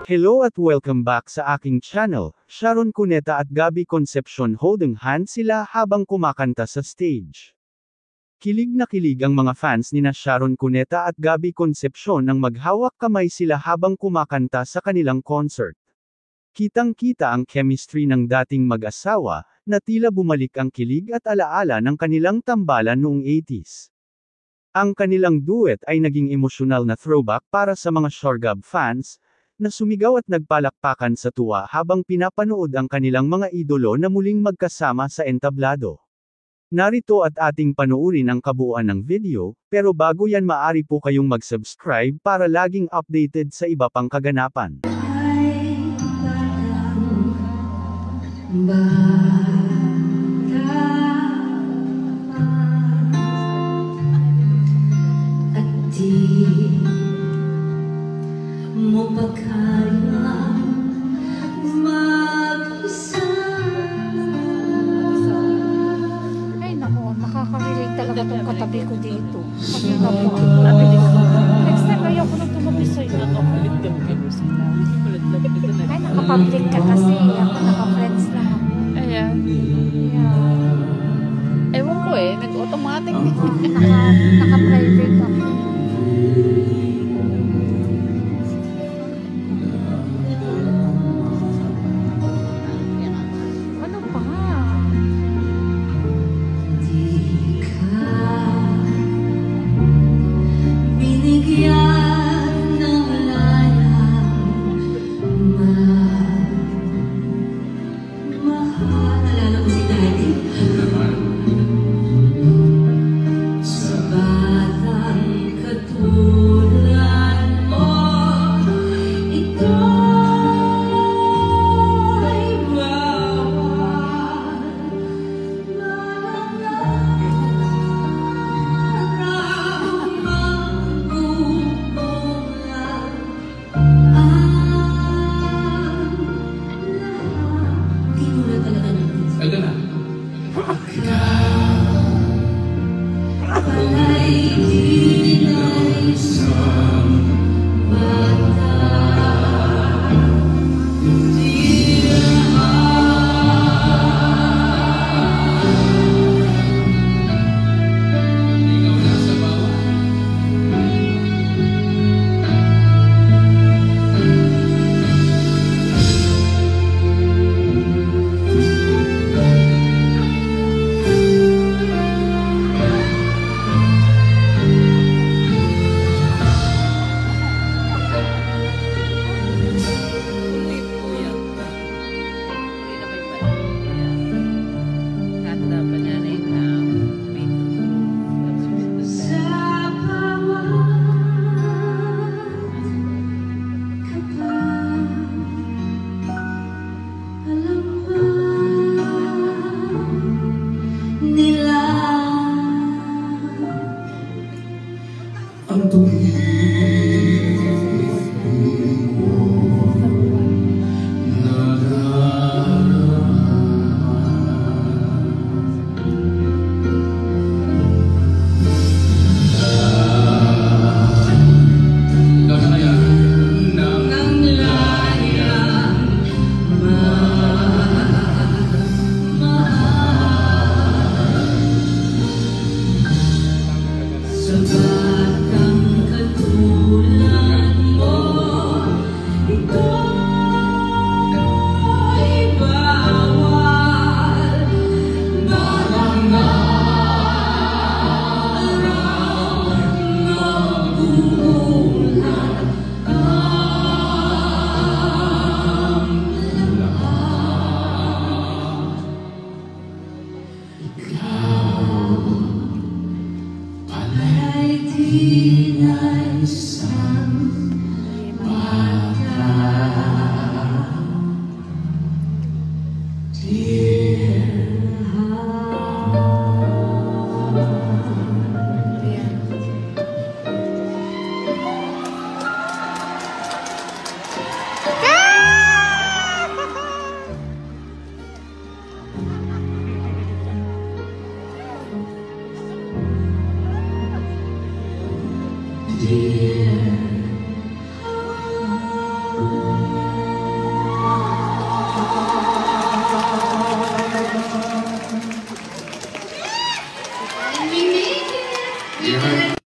Hello at welcome back sa aking channel. Sharon Cuneta at Gabby Concepcion holding hands sila habang kumakanta sa stage. Kilig na kilig ang mga fans nina Sharon Cuneta at Gabby Concepcion nang maghawak kamay sila habang kumakanta sa kanilang concert. Kitang-kita ang chemistry ng dating mag-asawa, na tila bumalik ang kilig at alaala ng kanilang tambalan noong 80s. Ang kanilang duet ay naging emosyonal na throwback para sa mga Shorgab fans, na sumigaw at nagpalakpakan sa tuwa habang pinapanood ang kanilang mga idolo na muling magkasama sa entablado. Narito at ating panoorin ang kabuuan ng video, pero bago yan maaari po kayong mag-subscribe para laging updated sa iba pang kaganapan. Mo pa kaya mag-isa? Ay nako, nakaka-relate talaga itong katabi ko dito. Next time ayaw ko nang tumabi sa'yo. Ay, nakapublic ka kasi. Ako naka-friends lang ako. Ayan. Yeah. Ewan ko nag-automatic. Naka-private ako. Ang tuwing ko dear.